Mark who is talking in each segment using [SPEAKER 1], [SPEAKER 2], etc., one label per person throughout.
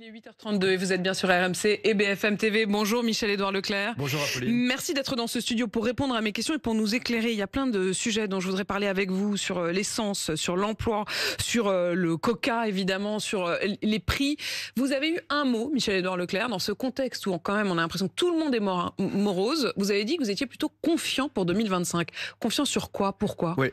[SPEAKER 1] Il est 8h32 et vous êtes bien sur RMC et BFM TV. Bonjour Michel-Édouard Leclerc.
[SPEAKER 2] Bonjour Apolline.
[SPEAKER 1] Merci d'être dans ce studio pour répondre à mes questions et pour nous éclairer. Il y a plein de sujets dont je voudrais parler avec vous sur l'essence, sur l'emploi, sur le coca évidemment, sur les prix. Vous avez eu un mot, Michel-Édouard Leclerc, dans ce contexte où quand même on a l'impression que tout le monde est morose. Vous avez dit que vous étiez plutôt confiant pour 2025. Confiant sur quoi? Pourquoi?
[SPEAKER 2] Oui,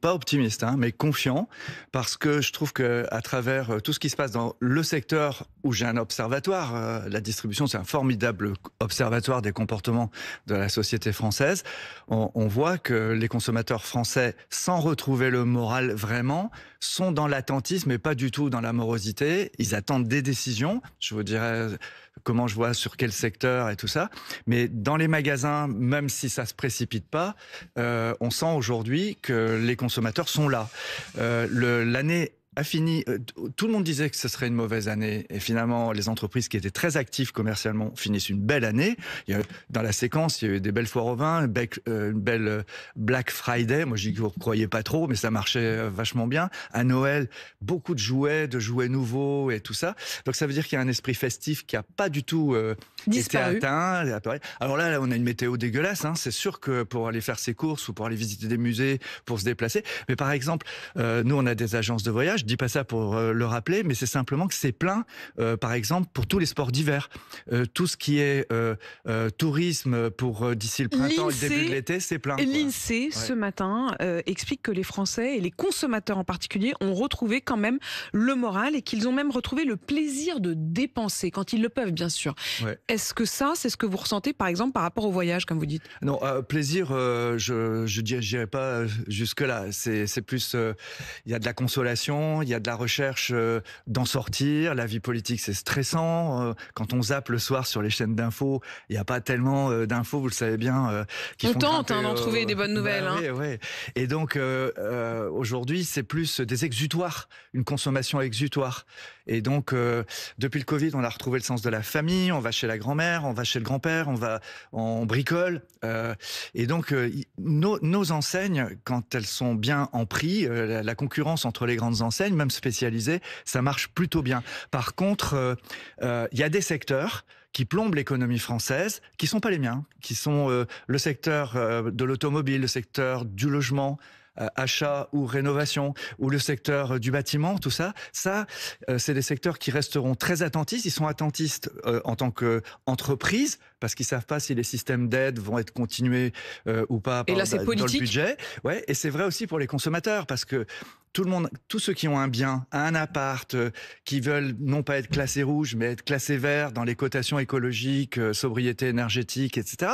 [SPEAKER 2] pas optimiste, mais confiant, parce que je trouve qu'à travers tout ce qui se passe dans le secteur où j'ai un observatoire, la distribution c'est un formidable observatoire des comportements de la société française, on voit que les consommateurs français, sans retrouver le moral vraiment, sont dans l'attentisme et pas du tout dans la morosité. Ils attendent des décisions, je vous dirais comment je vois sur quel secteur et tout ça, mais dans les magasins, même si ça se précipite pas, on sent aujourd'hui que les consommateurs sont là. L'année a fini, tout le monde disait que ce serait une mauvaise année, et finalement les entreprises qui étaient très actives commercialement finissent une belle année. Dans la séquence, il y a eu des belles foires au vin, une belle Black Friday, moi j'y croyais pas trop, mais ça marchait vachement bien. À Noël, beaucoup de jouets nouveaux et tout ça, donc ça veut dire qu'il y a un esprit festif qui a pas du tout été atteint. Alors là, on a une météo dégueulasse, c'est sûr que pour aller faire ses courses ou pour aller visiter des musées, pour se déplacer, mais par exemple, nous on a des agences de voyage. Je dis pas ça pour le rappeler, mais c'est simplement que c'est plein, par exemple, pour tous les sports d'hiver. Tout ce qui est tourisme pour d'ici le printemps et le début de l'été, c'est plein.
[SPEAKER 1] L'INSEE, ce matin, explique que les Français et les consommateurs en particulier ont retrouvé quand même le moral et qu'ils ont même retrouvé le plaisir de dépenser, quand ils le peuvent, bien sûr. Ouais. Est-ce que ça, c'est ce que vous ressentez, par exemple, par rapport au voyage, comme vous dites?
[SPEAKER 2] Non, plaisir, je dirais pas jusque-là. C'est plus, il y a de la consolation, il y a de la recherche d'en sortir. La vie politique, c'est stressant. Quand on zappe le soir sur les chaînes d'infos, il n'y a pas tellement d'infos, vous le savez bien, qui
[SPEAKER 1] on
[SPEAKER 2] font
[SPEAKER 1] tente
[SPEAKER 2] grimper,
[SPEAKER 1] d'en trouver des bonnes nouvelles.
[SPEAKER 2] Oui. Et donc, aujourd'hui, c'est plus des exutoires, une consommation exutoire. Et donc, depuis le Covid, on a retrouvé le sens de la famille. On va chez la grand-mère, on va chez le grand-père, on bricole. Et donc, nos enseignes, quand elles sont bien en prix, la concurrence entre les grandes enseignes, même spécialisées, ça marche plutôt bien. Par contre, il y a des secteurs qui plombent l'économie française, qui sont pas les miens, qui sont le secteur de l'automobile, le secteur du logement, achat ou rénovation, ou le secteur du bâtiment, tout ça, c'est des secteurs qui resteront très attentistes. Ils sont attentistes en tant qu'entreprise, parce qu'ils savent pas si les systèmes d'aide vont être continués ou pas
[SPEAKER 1] et là, c'est politique.
[SPEAKER 2] Dans le budget. Ouais, et c'est vrai aussi pour les consommateurs, parce que tous ceux qui ont un bien, un appart, qui veulent non pas être classés rouges, mais être classés verts dans les cotations écologiques, sobriété énergétique, etc.,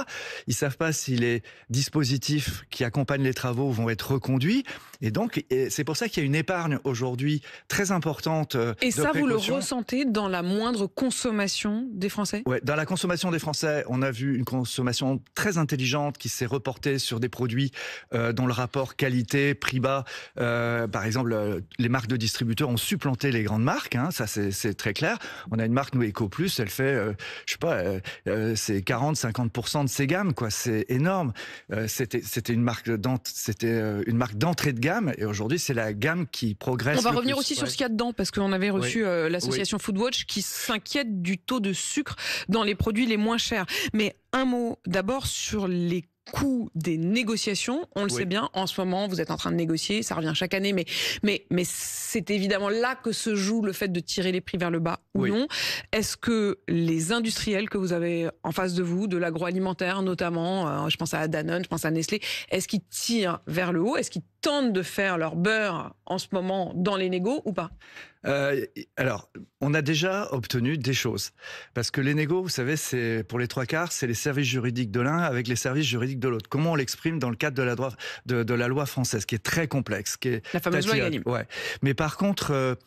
[SPEAKER 2] ils savent pas si les dispositifs qui accompagnent les travaux vont être reconduits. Et donc, c'est pour ça qu'il y a une épargne aujourd'hui très importante.
[SPEAKER 1] Et ça, vous le ressentez dans la moindre consommation des Français?
[SPEAKER 2] Ouais, dans la consommation des Français, on a vu une consommation très intelligente qui s'est reportée sur des produits dont le rapport qualité-prix bas, par exemple, les marques de distributeurs ont supplanté les grandes marques, ça c'est très clair. On a une marque, nous, EcoPlus, elle fait, je sais pas, c'est 40-50% de ses gammes, quoi. C'est énorme. C'était une marque d'entrée de gamme, et aujourd'hui c'est la gamme qui progresse.
[SPEAKER 1] On va revenir aussi sur ce qu'il y a dedans, parce qu'on avait reçu l'association Foodwatch qui s'inquiète du taux de sucre dans les produits les moins chers. Mais un mot d'abord sur les coût des négociations, on le sait bien, en ce moment vous êtes en train de négocier, ça revient chaque année, mais c'est évidemment là que se joue le fait de tirer les prix vers le bas ou non. Est-ce que les industriels que vous avez en face de vous, de l'agroalimentaire notamment, je pense à Danone, je pense à Nestlé, est-ce qu'ils tirent vers le haut? Est-ce qu'ils tentent de faire leur beurre en ce moment dans les négos ou pas?
[SPEAKER 2] Alors, on a déjà obtenu des choses. Parce que les négos, vous savez, c'est pour les trois quarts, c'est les services juridiques de l'un avec les services juridiques de l'autre. Comment on l'exprime dans le cadre de la loi française, qui est très complexe. Qui est
[SPEAKER 1] la fameuse loi Egalim.
[SPEAKER 2] Ouais. Mais par contre,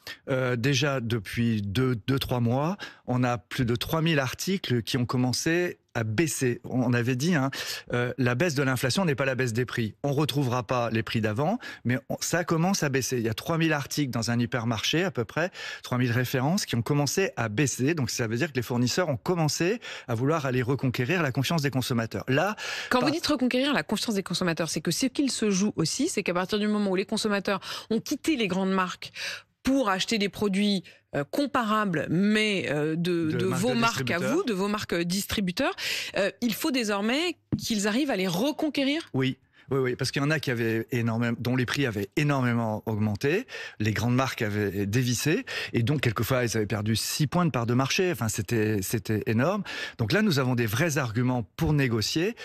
[SPEAKER 2] déjà depuis 2-3 mois, on a plus de 3000 articles qui ont commencé à baisser. On avait dit, la baisse de l'inflation n'est pas la baisse des prix. On retrouvera pas les prix d'avant, mais ça commence à baisser. Il y a 3000 articles dans un hypermarché, à peu près, 3000 références qui ont commencé à baisser. Donc ça veut dire que les fournisseurs ont commencé à vouloir aller reconquérir la confiance des consommateurs. Là,
[SPEAKER 1] quand vous dites reconquérir la confiance des consommateurs, c'est que ce qu'il se joue aussi, c'est qu'à partir du moment où les consommateurs ont quitté les grandes marques pour acheter des produits comparables, mais de vos marques à vous, de vos marques distributeurs, il faut désormais qu'ils arrivent à les reconquérir?
[SPEAKER 2] Oui. Oui, parce qu'il y en a qui avaient dont les prix avaient énormément augmenté, les grandes marques avaient dévissé, et donc quelquefois ils avaient perdu 6 points de part de marché. Enfin, c'était énorme. Donc là, nous avons des vrais arguments pour négocier.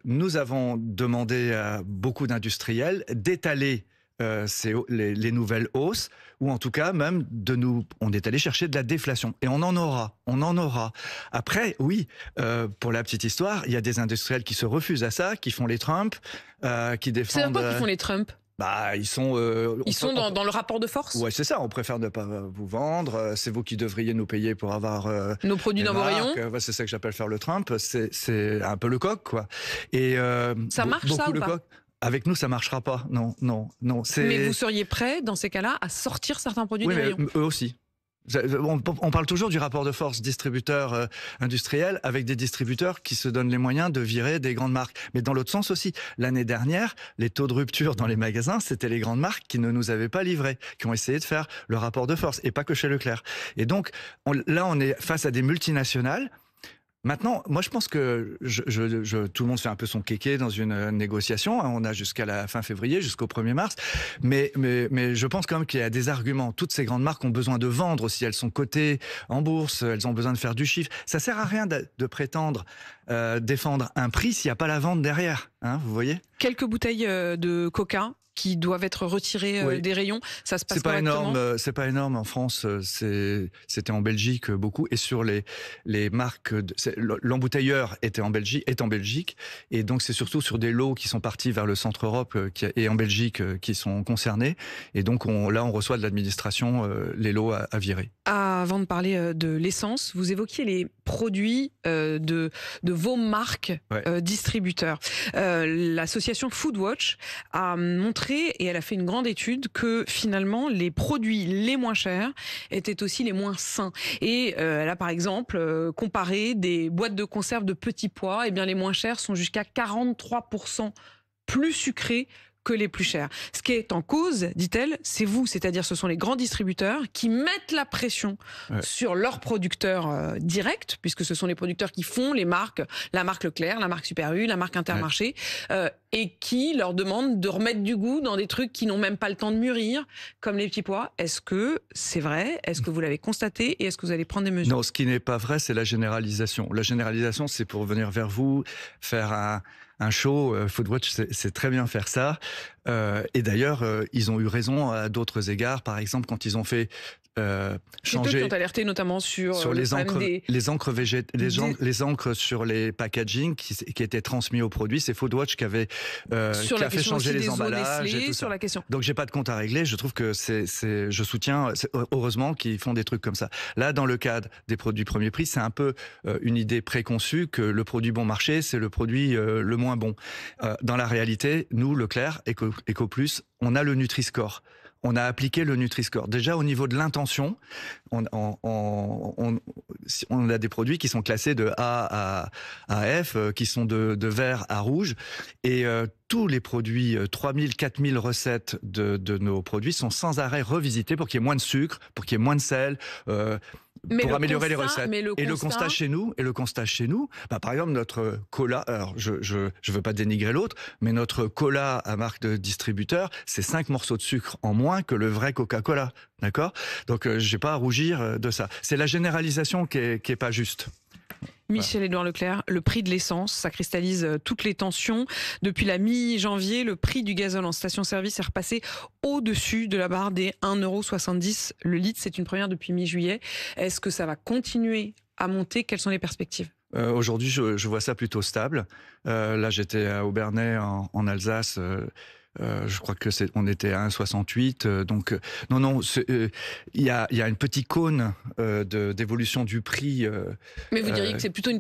[SPEAKER 2] Nous avons demandé à beaucoup d'industriels d'étaler les nouvelles hausses, ou en tout cas même on est allé chercher de la déflation, et on en aura. Après, oui, pour la petite histoire, il y a des industriels qui se refusent à ça, qui font les Trump, qui défendent.
[SPEAKER 1] C'est quoi qui font les Trump?
[SPEAKER 2] Bah, ils sont
[SPEAKER 1] dans le rapport de force.
[SPEAKER 2] Ouais, c'est ça. On préfère ne pas vous vendre. C'est vous qui devriez nous payer pour avoir
[SPEAKER 1] nos produits dans vos rayons.
[SPEAKER 2] Ouais, c'est ça que j'appelle faire le Trump. C'est un peu le coq, quoi. Et
[SPEAKER 1] ça marche, ça, ou pas?
[SPEAKER 2] Avec nous, ça marchera pas. Non.
[SPEAKER 1] Mais vous seriez prêt, dans ces cas-là, à sortir certains produits des rayons?
[SPEAKER 2] Eux aussi. On parle toujours du rapport de force distributeur industriel, avec des distributeurs qui se donnent les moyens de virer des grandes marques. Mais dans l'autre sens aussi, l'année dernière, les taux de rupture dans les magasins, c'était les grandes marques qui ne nous avaient pas livré, qui ont essayé de faire le rapport de force, et pas que chez Leclerc. Et donc, là, on est face à des multinationales. Maintenant, moi, je pense que tout le monde fait un peu son kéké dans une négociation. On a jusqu'à la fin février, jusqu'au 1er mars. Mais je pense quand même qu'il y a des arguments. Toutes ces grandes marques ont besoin de vendre aussi. Elles sont cotées en bourse, elles ont besoin de faire du chiffre. Ça sert à rien de prétendre défendre un prix s'il n'y a pas la vente derrière. Hein, vous voyez ?
[SPEAKER 1] Quelques bouteilles de Coca qui doivent être retirées des rayons, ça se passe correctement?
[SPEAKER 2] C'est pas énorme en France, c'était en Belgique beaucoup, et sur les marques, l'embouteilleur est en Belgique, et donc c'est surtout sur des lots qui sont partis vers le centre Europe et en Belgique qui sont concernés, et donc là on reçoit de l'administration les lots à virer.
[SPEAKER 1] Avant de parler de l'essence, vous évoquiez les produits de vos marques distributeurs. L'association Foodwatch a montré, et elle a fait une grande étude, que finalement les produits les moins chers étaient aussi les moins sains. Et elle a par exemple comparé des boîtes de conserve de petits pois. Et bien les moins chers sont jusqu'à 43% plus sucrés que les plus chers. Ce qui est en cause, dit-elle, c'est vous, c'est-à-dire ce sont les grands distributeurs qui mettent la pression sur leurs producteurs directs, puisque ce sont les producteurs qui font les marques, la marque Leclerc, la marque Super U, la marque Intermarché, et qui leur demandent de remettre du goût dans des trucs qui n'ont même pas le temps de mûrir, comme les petits pois. Est-ce que c'est vrai? Est-ce que vous l'avez constaté? Et est-ce que vous allez prendre des mesures?
[SPEAKER 2] Non, ce qui n'est pas vrai, c'est la généralisation. La généralisation, c'est pour venir vers vous, faire un show. Foodwatch, c'est très bien faire ça. Et d'ailleurs, ils ont eu raison à d'autres égards. Par exemple, quand ils ont fait changer.
[SPEAKER 1] C'est eux qui ont alerté notamment sur
[SPEAKER 2] les encres sur les packaging qui étaient transmis aux produits. C'est Foodwatch qui avait fait changer les emballages.
[SPEAKER 1] Nestlé, sur la question.
[SPEAKER 2] Donc j'ai pas de compte à régler. Je trouve que je soutiens heureusement qu'ils font des trucs comme ça. Là, dans le cadre des produits premier prix, c'est un peu une idée préconçue que le produit bon marché, c'est le produit le moins bon. Dans la réalité, nous, Leclerc, EcoPlus, on a le Nutri-Score. On a appliqué le Nutri-Score. Déjà, au niveau de l'intention, on a des produits qui sont classés de A à F, qui sont de vert à rouge. Et tous les produits, 3000, 4000 recettes de nos produits sont sans arrêt revisités pour qu'il y ait moins de sucre, pour qu'il y ait moins de sel, pour améliorer les recettes. Et le constat chez nous, par exemple, notre cola, alors je veux pas dénigrer l'autre, mais notre cola à marque de distributeur, c'est 5 morceaux de sucre en moins que le vrai Coca-Cola. D'accord? Donc, j'ai pas à rougir de ça. C'est la généralisation qui est pas juste.
[SPEAKER 1] Michel-Édouard Leclerc, le prix de l'essence, ça cristallise toutes les tensions. Depuis la mi-janvier, le prix du gazole en station-service est repassé au-dessus de la barre des 1,70 € le litre. C'est une première depuis mi-juillet. Est-ce que ça va continuer à monter? Quelles sont les perspectives?
[SPEAKER 2] Aujourd'hui, je vois ça plutôt stable. Là, j'étais à Aubernais, en Alsace. Je crois que on était à 1,68. Donc non, il y a une petite cône d'évolution du prix.
[SPEAKER 1] Mais vous diriez que c'est plutôt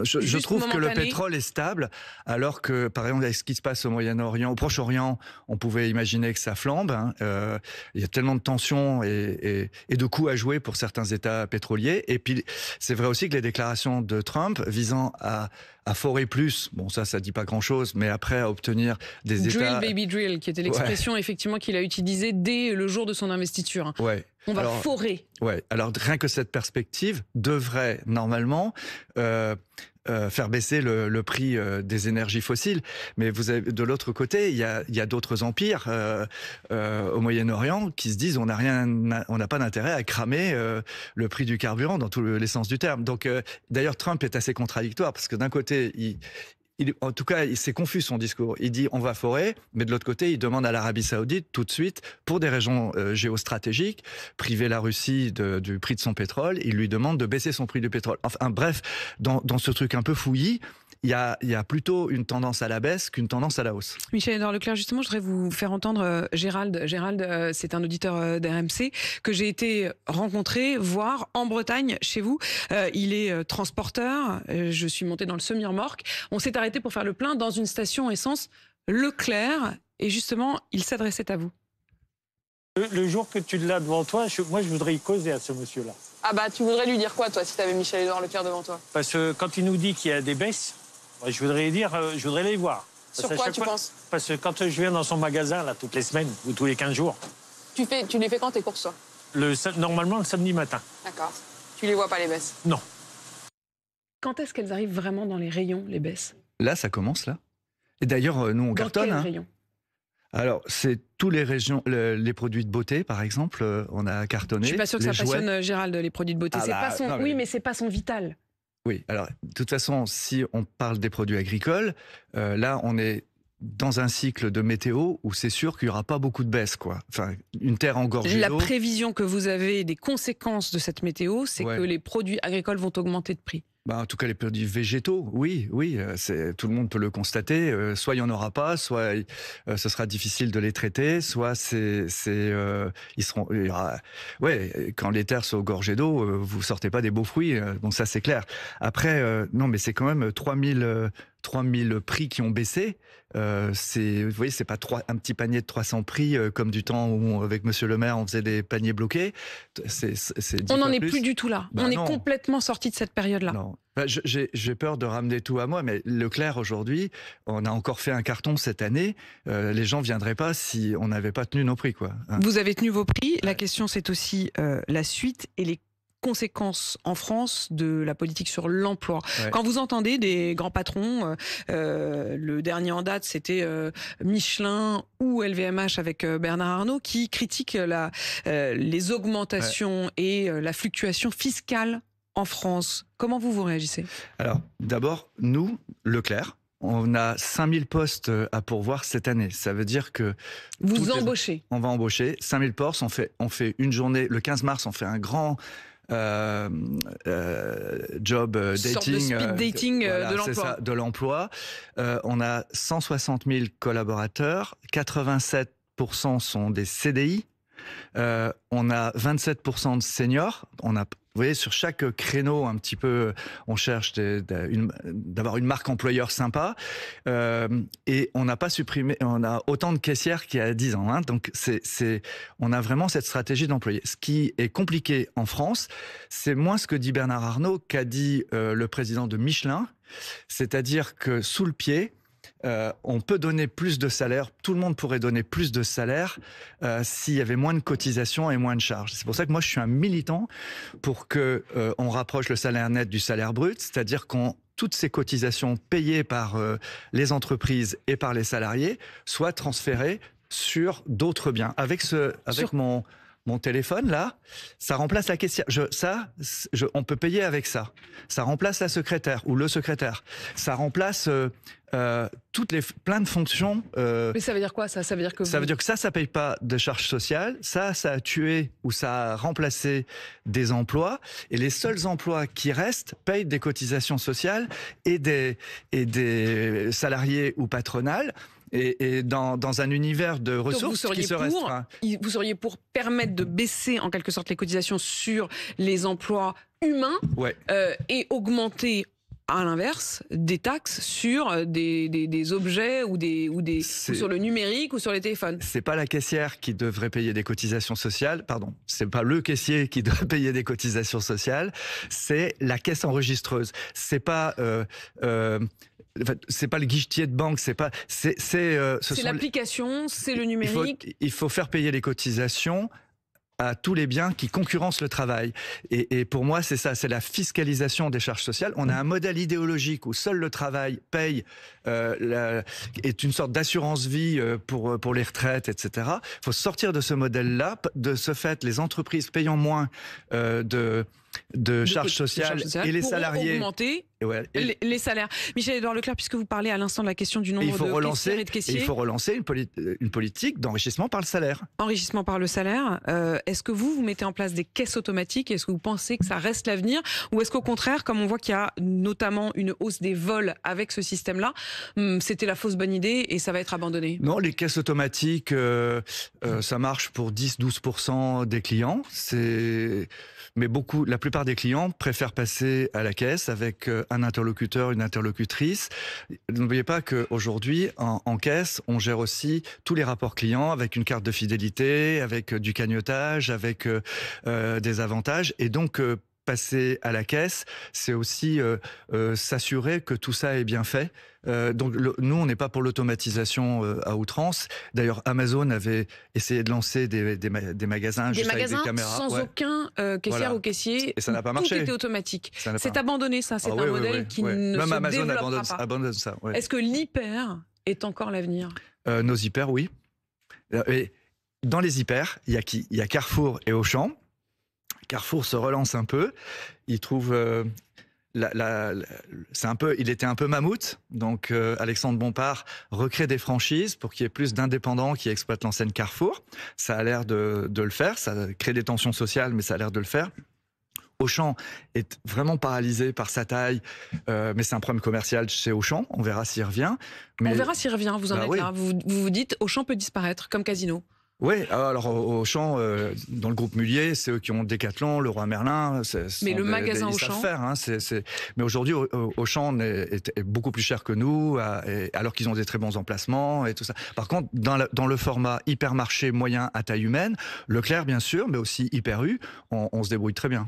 [SPEAKER 2] Je trouve que le pétrole est stable, alors que, par exemple, avec ce qui se passe au Moyen-Orient, au Proche-Orient, on pouvait imaginer que ça flambe. Hein. Il y a tellement de tensions et de coûts à jouer pour certains États pétroliers. Et puis, c'est vrai aussi que les déclarations de Trump visant à forer plus, bon ça dit pas grand-chose, mais après à obtenir des
[SPEAKER 1] drill,
[SPEAKER 2] États...
[SPEAKER 1] Drill baby drill, qui était l'expression effectivement qu'il a utilisée dès le jour de son investiture.
[SPEAKER 2] Ouais.
[SPEAKER 1] On va forer.
[SPEAKER 2] Ouais. Alors rien que cette perspective devrait normalement faire baisser le prix des énergies fossiles. Mais vous avez, de l'autre côté, il y a d'autres empires au Moyen-Orient qui se disent on n'a pas d'intérêt à cramer le prix du carburant dans tous les sens du terme. Donc d'ailleurs Trump est assez contradictoire parce que d'un côté en tout cas, c'est confus son discours. Il dit on va forer, mais de l'autre côté, il demande à l'Arabie Saoudite tout de suite, pour des raisons géostratégiques, priver la Russie du prix de son pétrole. Il lui demande de baisser son prix du pétrole. Enfin bref, dans ce truc un peu fouillis, il y a plutôt une tendance à la baisse qu'une tendance à la hausse.
[SPEAKER 1] Michel-Édouard Leclerc, justement, je voudrais vous faire entendre Gérald. Gérald, c'est un auditeur d'RMC que j'ai été rencontrer, voir en Bretagne, chez vous. Il est transporteur. Je suis montée dans le semi-remorque. On s'est arrêté pour faire le plein dans une station essence Leclerc. Et justement, il s'adressait à vous.
[SPEAKER 3] Le jour que tu l'as devant toi, moi, je voudrais y causer à ce monsieur-là.
[SPEAKER 1] Ah bah, tu voudrais lui dire quoi, toi, si tu avais Michel-Édouard Leclerc devant toi?
[SPEAKER 3] Parce que quand il nous dit qu'il y a des baisses, je voudrais les voir.
[SPEAKER 1] Sur quoi tu penses?
[SPEAKER 3] Parce que quand je viens dans son magasin, là, toutes les semaines ou tous les 15 jours...
[SPEAKER 1] Tu les fais quand tes courses, toi?
[SPEAKER 3] Normalement, le samedi matin.
[SPEAKER 1] D'accord. Tu les vois pas, les baisses?
[SPEAKER 3] Non.
[SPEAKER 1] Quand est-ce qu'elles arrivent vraiment dans les rayons, les baisses?
[SPEAKER 2] Là, ça commence, là. Et d'ailleurs, nous, on cartonne.
[SPEAKER 1] Dans quel rayon?
[SPEAKER 2] Alors, c'est tous les produits de beauté, par exemple, on a cartonné.
[SPEAKER 1] Je suis pas sûre que ça passionne Gérald, les produits de beauté. Oui, mais c'est pas son vital.
[SPEAKER 2] Oui, alors, de toute façon, si on parle des produits agricoles, là, on est dans un cycle de météo où c'est sûr qu'il n'y aura pas beaucoup de baisse, quoi. Enfin, une terre engorgée d'eau.
[SPEAKER 1] La prévision que vous avez des conséquences de cette météo, c'est que les produits agricoles vont augmenter de prix.
[SPEAKER 2] Bah, en tout cas, les produits végétaux, oui, tout le monde peut le constater. Soit il n'y en aura pas, soit ce sera difficile de les traiter, soit ils seront. Quand les terres sont gorgées d'eau, vous sortez pas des beaux fruits. Donc ça, c'est clair. Après, non, mais c'est quand même 3000 prix qui ont baissé. Vous voyez, c'est pas un petit panier de 300 prix comme du temps où, avec Monsieur le Maire, on faisait des paniers bloqués.
[SPEAKER 1] On n'en est plus du tout là. On est complètement sorti de cette période-là.
[SPEAKER 2] Non. J'ai peur de ramener tout à moi, mais Leclerc, aujourd'hui, on a encore fait un carton cette année. Les gens viendraient pas si on n'avait pas tenu nos prix, quoi. Hein.
[SPEAKER 1] Vous avez tenu vos prix. La question, c'est aussi la suite et les conséquences en France de la politique sur l'emploi. Ouais. Quand vous entendez des grands patrons, le dernier en date, c'était Michelin ou LVMH avec Bernard Arnault, qui critiquent les augmentations et la fluctuation fiscale en France. Comment vous réagissez? Alors,
[SPEAKER 2] d'abord, nous, Leclerc, on a 5000 postes à pourvoir cette année. Ça veut dire que...
[SPEAKER 1] Vous embauchez?
[SPEAKER 2] On va embaucher 5000 postes. On fait une journée, le 15 mars, on fait un grand... job dating,
[SPEAKER 1] sorte de speed dating de l'emploi.
[SPEAKER 2] C'est ça, de l'emploi. On a 160 000 collaborateurs, 87% sont des CDI, on a 27% de seniors. Vous voyez, sur chaque créneau, un petit peu, on cherche d'avoir une marque employeur sympa. Et on n'a pas supprimé, on a autant de caissières qu'il y a 10 ans. Hein, donc, on a vraiment cette stratégie d'employé. Ce qui est compliqué en France, c'est moins ce que dit Bernard Arnault qu'a dit le président de Michelin. C'est-à-dire que sous le pied, on peut donner plus de salaire, tout le monde pourrait donner plus de salaire s'il y avait moins de cotisations et moins de charges. C'est pour ça que moi je suis un militant pour que on rapproche le salaire net du salaire brut, c'est-à-dire qu'on toutes ces cotisations payées par les entreprises et par les salariés soient transférées sur d'autres biens. Avec mon téléphone, là, ça remplace la caissière. On peut payer avec ça. Ça remplace la secrétaire ou le secrétaire. Ça remplace plein de fonctions.
[SPEAKER 1] Mais ça veut dire quoi, ça? Ça veut dire que
[SPEAKER 2] ça veut dire que ça paye pas de charges sociales. Ça a tué ou ça a remplacé des emplois. Et les seuls emplois qui restent payent des cotisations sociales et des salariés ou patronales. Et dans un univers de ressources qui se restreint.
[SPEAKER 1] Vous seriez pour permettre de baisser en quelque sorte les cotisations sur les emplois humains et augmenter à l'inverse, des taxes sur des objets ou sur le numérique ou sur les téléphones.
[SPEAKER 2] C'est pas la caissière qui devrait payer des cotisations sociales, pardon, c'est pas le caissier qui doit payer des cotisations sociales, c'est la caisse enregistreuse. C'est pas le guichetier de banque, c'est
[SPEAKER 1] l'application, c'est le numérique.
[SPEAKER 2] Il faut faire payer les cotisations à tous les biens qui concurrencent le travail. Et pour moi, c'est ça, c'est la fiscalisation des charges sociales. On a un modèle idéologique où seul le travail paye, est une sorte d'assurance vie pour les retraites, etc. Il faut sortir de ce modèle-là. De ce fait, les entreprises payant moins de charges sociales et les salariés
[SPEAKER 1] augmenter les salaires. Michel-Édouard Leclerc, puisque vous parlez à l'instant de la question du nombre de caissières et de caissiers.
[SPEAKER 2] Il faut relancer une politique d'enrichissement par le salaire.
[SPEAKER 1] Enrichissement par le salaire. Est-ce que vous mettez en place des caisses automatiques? Est-ce que vous pensez que ça reste l'avenir? Ou est-ce qu'au contraire, comme on voit qu'il y a notamment une hausse des vols avec ce système-là, c'était la fausse bonne idée et ça va être abandonné?
[SPEAKER 2] Non, les caisses automatiques, ça marche pour 10-12% des clients. Mais la plupart des clients préfèrent passer à la caisse avec un interlocuteur, une interlocutrice. N'oubliez pas qu'aujourd'hui, en caisse, on gère aussi tous les rapports clients avec une carte de fidélité, avec du cagnotage, avec des avantages. Et donc, passer à la caisse, c'est aussi s'assurer que tout ça est bien fait. Donc nous, on n'est pas pour l'automatisation à outrance. D'ailleurs, Amazon avait essayé de lancer des magasins juste avec des caméras.
[SPEAKER 1] Sans aucun caissière ou caissier.
[SPEAKER 2] Et ça n'a pas marché.
[SPEAKER 1] Tout était automatique. C'est abandonné, ça. C'est un modèle qui ne
[SPEAKER 2] Même
[SPEAKER 1] se
[SPEAKER 2] Amazon
[SPEAKER 1] développera pas.
[SPEAKER 2] abandonne ça. Ouais.
[SPEAKER 1] Est-ce que l'hyper est encore l'avenir?
[SPEAKER 2] Nos hyper, oui. Et dans les hyper, il y a Carrefour et Auchan. Carrefour se relance un peu. Il trouve il était un peu mammouth, donc Alexandre Bompard recrée des franchises pour qu'il y ait plus d'indépendants qui exploitent l'enseigne Carrefour. Ça a l'air de le faire, ça crée des tensions sociales, mais ça a l'air de le faire. Auchan est vraiment paralysé par sa taille, mais c'est un problème commercial chez Auchan. On verra s'il revient.
[SPEAKER 1] On verra s'il revient, vous en êtes là. Vous vous dites Auchan peut disparaître comme Casino.
[SPEAKER 2] Oui, alors Auchan, dans le groupe Mullier, c'est eux qui ont Decathlon, Leroy Merlin.
[SPEAKER 1] Mais le magasin Auchan.
[SPEAKER 2] Ils savent faire, hein, Mais aujourd'hui, Auchan est beaucoup plus cher que nous, alors qu'ils ont des très bons emplacements et tout ça. Par contre, dans le format hypermarché moyen à taille humaine, Leclerc bien sûr, mais aussi Hyper U, on se débrouille très bien.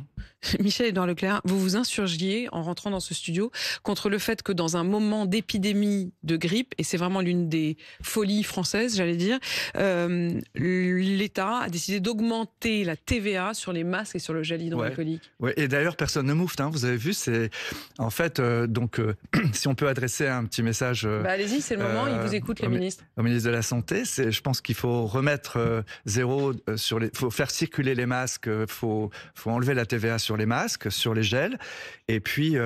[SPEAKER 1] Michel-Édouard Leclerc, vous vous insurgiez en rentrant dans ce studio contre le fait que dans un moment d'épidémie de grippe, et c'est vraiment l'une des folies françaises, j'allais dire, l'État a décidé d'augmenter la TVA sur les masques et sur le gel hydroalcoolique.
[SPEAKER 2] Ouais. Et d'ailleurs, personne ne moufte, hein, vous avez vu, c'est en fait, si on peut adresser un petit message...
[SPEAKER 1] allez-y, c'est le moment, ils vous écoutent, les ministres.
[SPEAKER 2] Au ministre de la Santé, je pense qu'il faut remettre zéro sur les... faut faire circuler les masques, faut enlever la TVA sur les masques, sur les gels, et puis,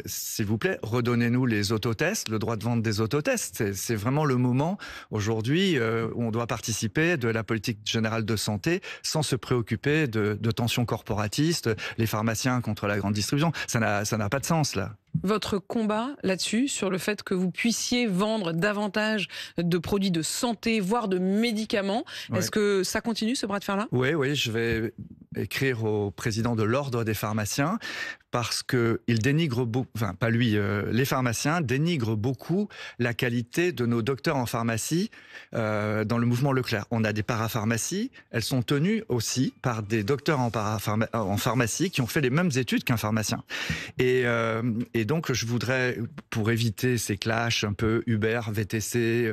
[SPEAKER 2] s'il vous plaît, redonnez-nous les autotests, le droit de vente des autotests. C'est vraiment le moment, aujourd'hui, où on doit participer de la politique générale de santé sans se préoccuper de tensions corporatistes, les pharmaciens contre la grande distribution. Ça n'a pas de sens, là.
[SPEAKER 1] Votre combat là-dessus, sur le fait que vous puissiez vendre davantage de produits de santé, voire de médicaments, est-ce que ça continue, ce bras de fer-là?
[SPEAKER 2] Oui, je vais écrire au président de l'Ordre des pharmaciens, parce qu'il dénigre beaucoup, enfin pas lui, les pharmaciens dénigrent beaucoup la qualité de nos docteurs en pharmacie dans le mouvement Leclerc. On a des parapharmacies, elles sont tenues aussi par des docteurs en pharmacie qui ont fait les mêmes études qu'un pharmacien. Et donc je voudrais, pour éviter ces clashs un peu Uber, VTC,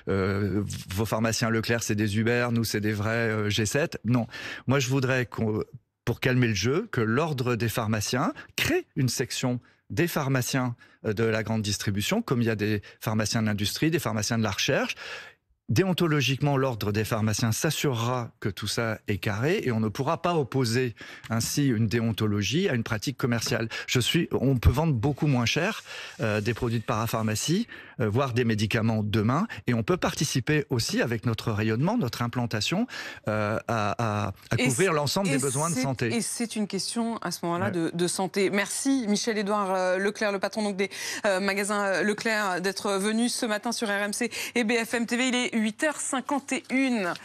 [SPEAKER 2] vos pharmaciens Leclerc c'est des Uber, nous c'est des vrais G7. Non, moi je voudrais pour calmer le jeu, que l'Ordre des pharmaciens crée une section des pharmaciens de la grande distribution, comme il y a des pharmaciens de l'industrie, des pharmaciens de la recherche. Déontologiquement, l'Ordre des pharmaciens s'assurera que tout ça est carré et on ne pourra pas opposer ainsi une déontologie à une pratique commerciale. On peut vendre beaucoup moins cher des produits de parapharmacie, voire des médicaments demain, et on peut participer aussi avec notre rayonnement, notre implantation à couvrir l'ensemble des besoins de santé.
[SPEAKER 1] Et c'est une question à ce moment-là de santé. Merci Michel-Édouard Leclerc, le patron donc des magasins Leclerc, d'être venu ce matin sur RMC et BFM TV. Il est 8h51.